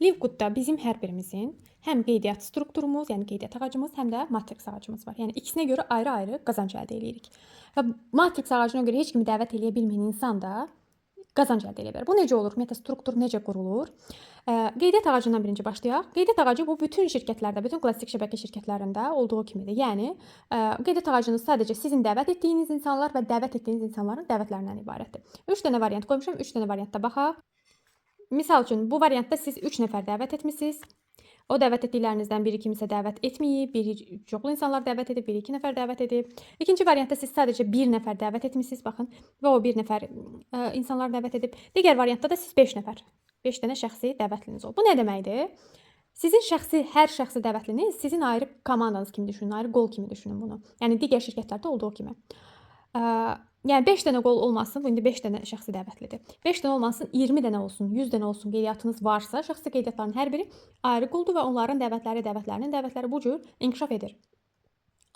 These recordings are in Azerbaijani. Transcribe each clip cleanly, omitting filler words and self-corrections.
Livegoodda bizim hər birimizin həm qeydiyyat strukturumuz, yəni qeydiyyat ağacımız, həm də matrix ağacımız var. Yəni ikisinə görə ayrı-ayrı qazanc əldə edirik. Və matrix ağacına görə heç kimi dəvət eləyə bilməyən insan da qazanc əldə edə bilər. Bu necə olur? Ümumiyyətlə struktur necə qurulur? Qeydiyyat ağacından birinci başlayaq. Qeydiyyat ağacı bu bütün şirkətlərdə, bütün klassik şəbəkə şirkətlərində olduğu kimidir. Yəni qeydiyyat ağacınız sadəcə sizin dəvət etdiyiniz insanlar və dəvət etdiyiniz insanların dəvətlərindən ibarətdir. 3 dənə variant qoymuşam. 3 dənə variantda baxaq. Misal üçün, bu variantda siz 3 nəfər dəvət etmisiniz. O dəvət etdiklərinizdən biri kimisə dəvət etməyib, biri çoxlu insanlar dəvət edib, biri 2 nəfər dəvət edib. İkinci variantda siz sadəcə 1 nəfər dəvət etmisiniz, baxın, və o 1 nəfər insanlar dəvət edib. Digər variantda da siz 5 nəfər, 5 dənə şəxsi dəvətliniz olub. Bu nə deməkdir? Sizin hər şəxsi dəvətliniz sizin ayrı komandanız kimi düşünün, ayrı qol kimi düşünün bunu. Yəni digər şirkətlərdə olduğu kimi. Yəni 5 dənə qol olmasın, bu indi 5 dənə şəxsi dəvətlidir. 5 dənə olmasın, 20 dənə olsun, 100 dənə olsun qeydiyyatınız varsa, şəxsi qeydiyyatların hər biri ayrı qoldur və onların dəvətlərinin dəvətləri bu cür inkişaf edir.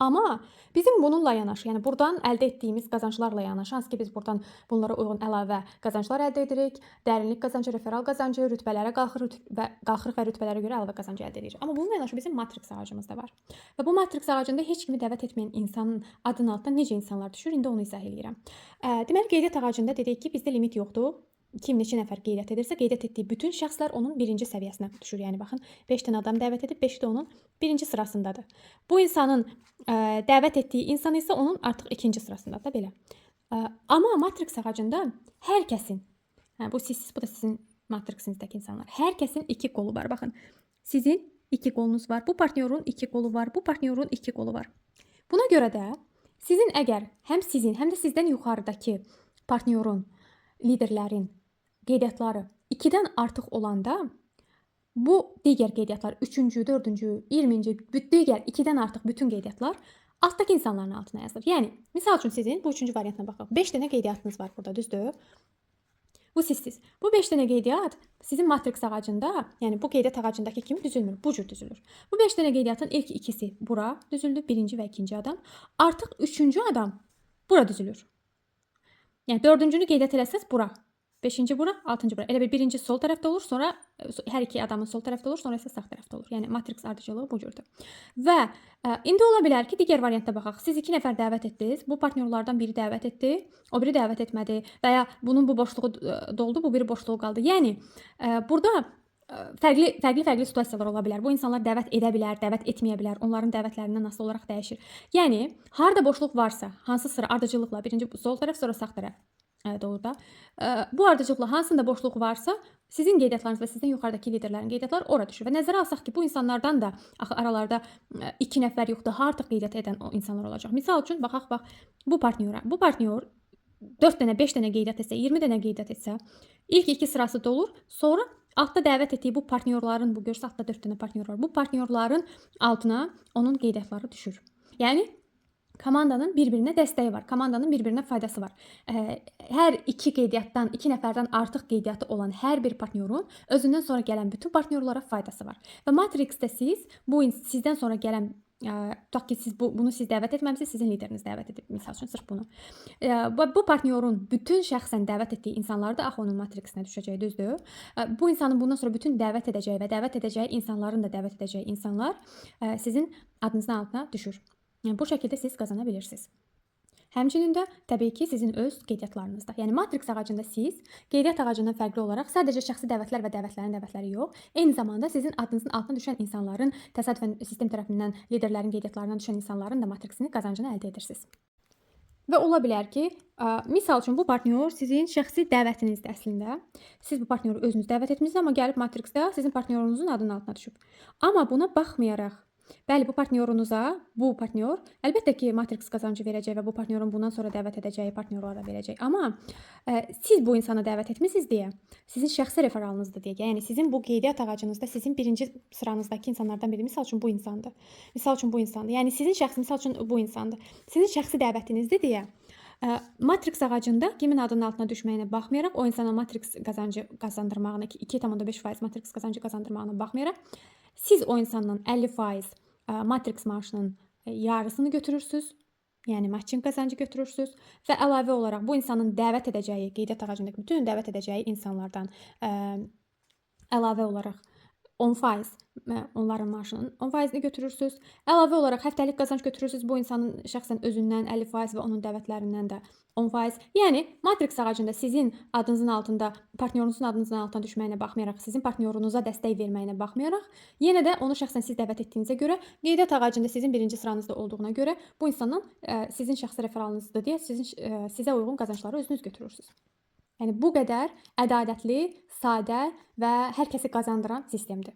Amma bizim bununla yanaşı, yəni buradan əldə etdiyimiz qazanclarla yanaşı, hansı ki biz buradan bunlara uyğun əlavə qazanclar əldə edirik, dərinlik qazancı, referal qazancı, rütbələrə qalxırıq və rütbələrə görə əlavə qazancı əldə edirik. Amma bununla yanaşı bizim matrix ağacımız da var. Və bu matrix ağacında heç kimi dəvət etməyən insanın adının altına necə insanlar düşür, indi onu izah eləyirəm. Deməli, qeydiyyat ağacında dedik ki, bizdə limit yoxdur. Kim neçə nəfər qeydiyyat edirsə, qeydiyyat etdiyi bütün şəxslər onun birinci səviyyəsinə düşür. Yəni baxın, 5 dənə adam dəvət edib, 5-i də onun birinci sırasındadır. Bu insanın dəvət etdiyi insan isə onun artıq ikinci sırasındadır da belə. Amma matrix ağacında hər kəsin, bu sizsiz, bu da sizin matrixinizdəki insanlar. Hər kəsin 2 qolu var. Baxın, sizin 2 qolunuz var. Bu partnyorun 2 qolu var. Bu partnyorun 2 qolu var. Buna görə də sizin əgər həm sizin, həm də sizdən yuxarıdakı partnyorun, liderlərin qeydiyyatları 2-dən artıq olanda bu digər qeydiyyatlar 3-cü, 4-cü, 20-ci, digər 2-dən artıq bütün qeydiyyatlar altdakı insanların altına yazılır. Yəni, misal üçün sizin bu 3-cü variantına baxaq. 5 dənə qeydiyyatınız var burada, düzdür? Bu sizsiz. Bu 5 dənə qeydiyyat sizin matrix ağacında, yəni bu qeydiyyat ağacındakı kimi düzülmür. Bu cür düzülür. Bu 5 dənə qeydiyyatın ilk ikisi bura düzüldü, birinci və ikinci adam. Artıq 3-cü adam bura düzülür. Yəni 4-cünü qeydiyyat eləsəz bura. 5-ci bura, 6-cı bura. Elə bir birinci sol tərəfdə olur, sonra hər iki adamın sol tərəfdə olur, sonra isə sağ tərəfdə olur. Yəni matrix ardıcılığı bu cürdür. Və indi ola bilər ki, digər variantda baxaq. Siz 2 nəfər dəvət etdiniz. Bu partnyorlardan biri dəvət etdi, o biri dəvət etmədi və ya bunun bu boşluğu doldu, bu biri boşluğu qaldı. Yəni burada fərqli situasiyalar ola bilər. Bu insanlar dəvət edə bilər, dəvət etməyə bilər. Onların dəvətlərindən asılı olaraq dəyişir. Yəni harda boşluq varsa, hansı sıra ardıcılıqla birinci sol tərəf, sonra sağ tərəf doğru da. Bu ardıcılıqla hansında boşluq varsa, sizin qeydiyyatlarınız və sizdən yuxarıdakı liderlərin qeydiyyatları ora düşür. Və nəzərə alsaq ki, bu insanlardan da axı aralarda 2 nəfər yoxdur, artıq qeydiyyat edən o insanlar olacaq. Misal üçün baxaq bu partnyora. Bu partnyor 4 dənə, 5 dənə qeydiyyat etsə, 20 dənə qeydiyyat etsə, ilk 2 sırası dolur, sonra altda dəvət etdiyi bu partnyorların, bu görsə altda 4 dənə partnyor var. Bu partnyorların altına onun qeydiyyatları düşür. Yəni komandanın bir-birinə dəstəyi var. Komandanın bir-birinə faydası var. Hər 2 qeydiyyatdan, 2 nəfərdən artıq qeydiyyatı olan hər bir partnyorun özündən sonra gələn bütün partnyorlara faydası var. Və matrixdə siz sizdən sonra gələn tutaq ki, bunu siz dəvət etməmisiniz, sizin lideriniz dəvət edib, misal üçün sırf bunu. Bu partnyorun bütün şəxsən dəvət etdiyi insanlar da axı onun matrixinə düşəcək, düzdür? Bu insanın bundan sonra bütün dəvət edəcəyi və dəvət edəcəyi insanların da dəvət edəcəyi insanlar sizin adınızın altına düşür. Yəni bu şəkildə siz qazana bilirsiniz. Həmçinin də təbii ki, sizin öz qeydiyyatlarınızda. Yəni matrix ağacında siz qeydiyyat ağacından fərqli olaraq sadəcə şəxsi dəvətlər və dəvətlərin dəvətləri yox, eyni zamanda sizin adınızın altına düşən insanların, təsadüfən sistem tərəfindən liderlərin qeydiyyatlarından düşən insanların da matrixini, qazancını əldə edirsiniz. Və ola bilər ki, misal üçün bu partnyor sizin şəxsi dəvətinizdir əslində. Siz bu partnyoru özünüz dəvət etmisiniz, amma gəlib matrixdə sizin partnyorunuzun adının altına düşüb. Amma buna baxmayaraq, bəli, bu partnyorunuza, bu partnyor əlbəttə ki, matrix qazancı verəcək və bu partnyorun bundan sonra dəvət edəcəyi partnyorlara verəcək. Amma siz bu insanı dəvət etmisiniz deyə, sizin şəxsi referalınızdır deyə, yəni sizin bu qeydiyyat ağacınızda sizin birinci sıranızdakı insanlardan biri, misal üçün bu insandır. Misal üçün bu insandır. Yəni sizin şəxsi, misal üçün bu insandır. Sizin şəxsi dəvətinizdir deyə, matrix ağacında kimin adının altına düşməyinə baxmayaraq, o insana matrix qazancı qazandırmağına, 2,5% matrix qazancı qazandırmağına baxmayaraq, siz o insandan 50% matrix maaşının yarısını götürürsünüz. Yəni matching qazancı götürürsünüz və əlavə olaraq bu insanın dəvət edəcəyi, qeydiyyat ağacındakı bütün dəvət edəcəyi insanlardan əlavə olaraq 10% onların maaşının 10%-ni götürürsüz. Əlavə olaraq həftəlik qazanc götürürsüz. Bu insanın şəxsən özündən 50% və onun dəvətlərindən də 10%. Yəni matriks ağacında sizin adınızın altında, partnyorunuzun adınızın altına düşməyinə baxmayaraq, sizin partnyorunuza dəstək verməyinə baxmayaraq, yenə də onu şəxsən siz dəvət etdiyinizə görə, qeydiyyat ağacında sizin birinci sıranızda olduğuna görə bu insandan sizin şəxsi referalınızdır deyə sizə uyğun qazancları özünüz götürürsüz. Yəni bu qədər ədalətli, sadə və hər kəsi qazandıran sistemdir.